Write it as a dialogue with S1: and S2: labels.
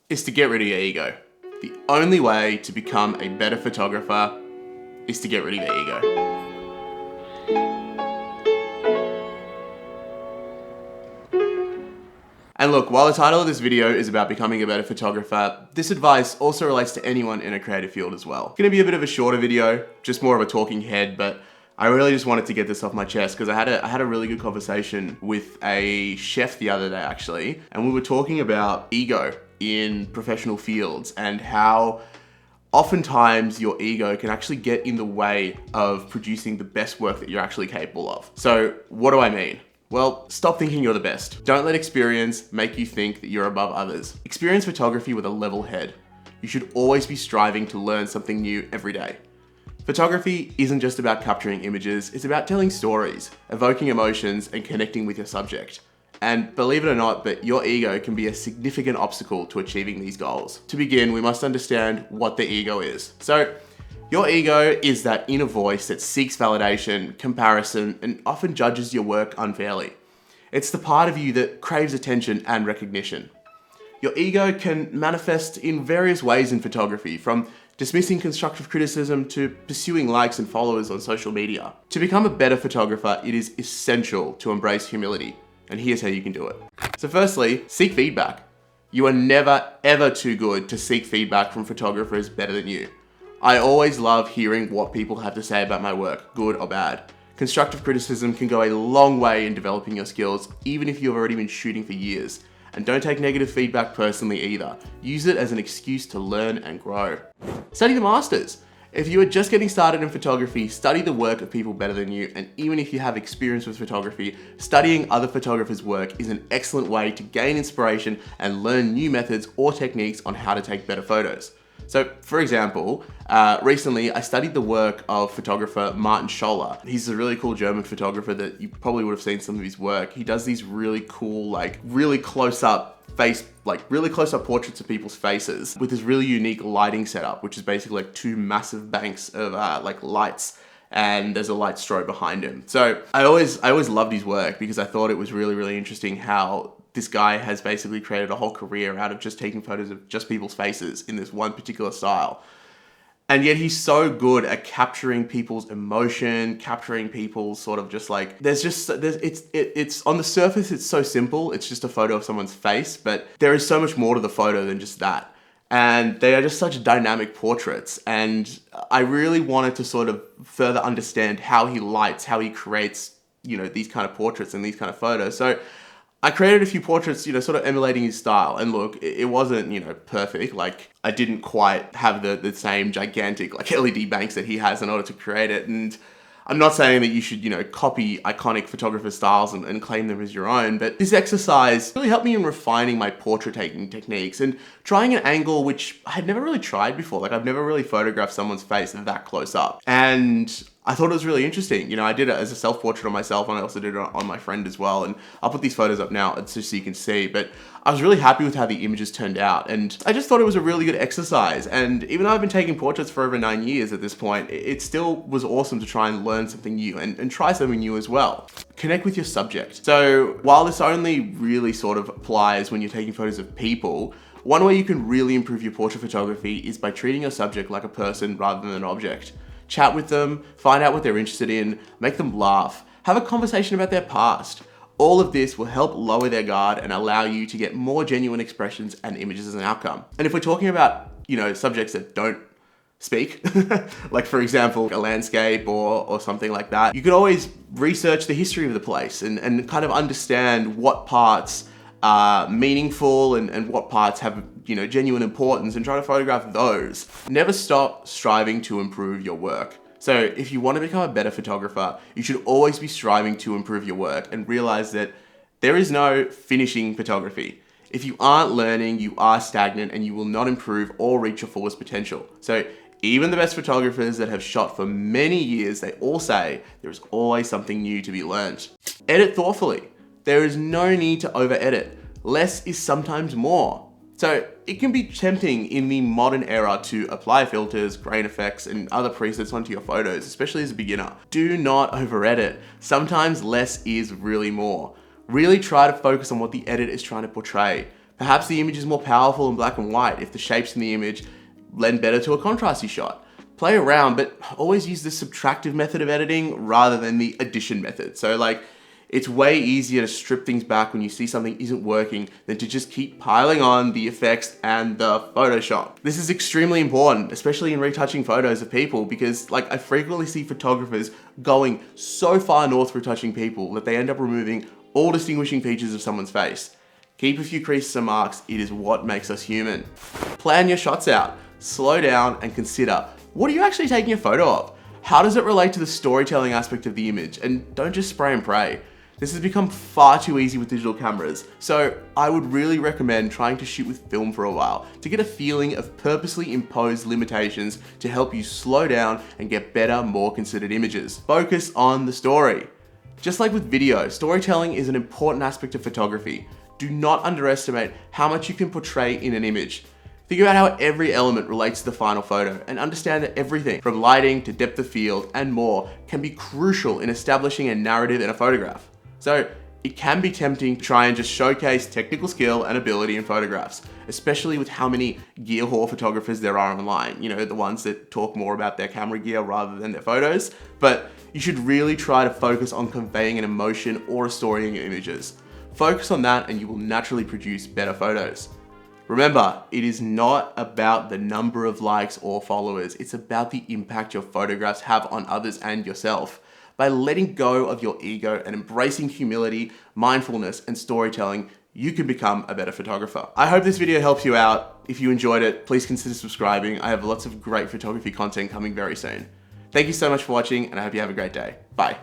S1: is to get rid of your ego. The only way to become a better photographer is to get rid of your ego. And look, while the title of this video is about becoming a better photographer, this advice also relates to anyone in a creative field as well. It's gonna be a bit of a shorter video, just more of a talking head, but I really just wanted to get this off my chest because I had a really good conversation with a chef the other day actually, and we were talking about ego in professional fields and how oftentimes your ego can actually get in the way of producing the best work that you're actually capable of. So what do I mean? Well, stop thinking you're the best. Don't let experience make you think that you're above others. Experience photography with a level head. You should always be striving to learn something new every day. Photography isn't just about capturing images, it's about telling stories, evoking emotions, and connecting with your subject. And believe it or not, but your ego can be a significant obstacle to achieving these goals. To begin, we must understand what the ego is. So, your ego is that inner voice that seeks validation, comparison, and often judges your work unfairly. It's the part of you that craves attention and recognition. Your ego can manifest in various ways in photography, from dismissing constructive criticism to pursuing likes and followers on social media. To become a better photographer, it is essential to embrace humility, and here's how you can do it. So firstly, seek feedback. You are never ever too good to seek feedback from photographers better than you. I always love hearing what people have to say about my work, good or bad. Constructive criticism can go a long way in developing your skills, even if you've already been shooting for years. And don't take negative feedback personally either. Use it as an excuse to learn and grow. Study the masters. If you are just getting started in photography, study the work of people better than you, and even if you have experience with photography, studying other photographers' work is an excellent way to gain inspiration and learn new methods or techniques on how to take better photos. So, for example, recently I studied the work of photographer Martin Scholler. He's a really cool German photographer that you probably would have seen some of his work. He does these really cool, really close-up portraits of people's faces with this really unique lighting setup, which is basically like two massive banks of lights, and there's a light strobe behind him. So I always loved his work because I thought it was really, really interesting how this guy has basically created a whole career out of just taking photos of just people's faces in this one particular style. And yet he's so good at capturing people's emotion, capturing people's sort of just like, it's on the surface, it's so simple. It's just a photo of someone's face, but there is so much more to the photo than just that. And they are just such dynamic portraits. And I really wanted to sort of further understand how he lights, how he creates, these kind of portraits and these kind of photos. So I created a few portraits, sort of emulating his style. And look, it wasn't, perfect. Like, I didn't quite have the same gigantic, LED banks that he has in order to create it. And I'm not saying that you should, copy iconic photographer styles and claim them as your own, but this exercise really helped me in refining my portrait taking techniques and trying an angle which I had never really tried before. Like, I've never really photographed someone's face that close up. And I thought it was really interesting. I did it as a self-portrait on myself, and I also did it on my friend as well. And I'll put these photos up now just so you can see, but I was really happy with how the images turned out. And I just thought it was a really good exercise. And even though I've been taking portraits for over 9 years at this point, it still was awesome to try and learn something new and try something new as well. Connect with your subject. So while this only really sort of applies when you're taking photos of people, one way you can really improve your portrait photography is by treating your subject like a person rather than an object. Chat with them, find out what they're interested in, make them laugh, have a conversation about their past. All of this will help lower their guard and allow you to get more genuine expressions and images as an outcome. And if we're talking about, subjects that don't speak, like for example, a landscape or something like that, you could always research the history of the place and kind of understand what parts are meaningful and what parts have genuine importance, and try to photograph those. Never stop striving to improve your work. So if you want to become a better photographer, you should always be striving to improve your work and realize that there is no finishing photography. If you aren't learning, you are stagnant and you will not improve or reach your fullest potential. So even the best photographers that have shot for many years, they all say there is always something new to be learned. Edit thoughtfully. There is no need to over edit. Less is sometimes more. So it can be tempting in the modern era to apply filters, grain effects, and other presets onto your photos, especially as a beginner. Do not over edit. Sometimes less is really more. Really try to focus on what the edit is trying to portray. Perhaps the image is more powerful in black and white if the shapes in the image lend better to a contrasty shot. Play around, but always use the subtractive method of editing rather than the addition method. So like, it's way easier to strip things back when you see something isn't working than to just keep piling on the effects and the Photoshop. This is extremely important, especially in retouching photos of people, because like I frequently see photographers going so far north retouching people that they end up removing all distinguishing features of someone's face. Keep a few creases and marks, it is what makes us human. Plan your shots out, slow down and consider, what are you actually taking a photo of? How does it relate to the storytelling aspect of the image? And don't just spray and pray. This has become far too easy with digital cameras, so I would really recommend trying to shoot with film for a while to get a feeling of purposely imposed limitations to help you slow down and get better, more considered images. Focus on the story. Just like with video, storytelling is an important aspect of photography. Do not underestimate how much you can portray in an image. Think about how every element relates to the final photo and understand that everything from lighting to depth of field and more can be crucial in establishing a narrative in a photograph. So it can be tempting to try and just showcase technical skill and ability in photographs, especially with how many gear whore photographers there are online, you know, the ones that talk more about their camera gear rather than their photos. But you should really try to focus on conveying an emotion or a story in your images. Focus on that and you will naturally produce better photos. Remember, it is not about the number of likes or followers, it's about the impact your photographs have on others and yourself. By letting go of your ego and embracing humility, mindfulness, and storytelling, you can become a better photographer. I hope this video helps you out. If you enjoyed it, please consider subscribing. I have lots of great photography content coming very soon. Thank you so much for watching, and I hope you have a great day. Bye.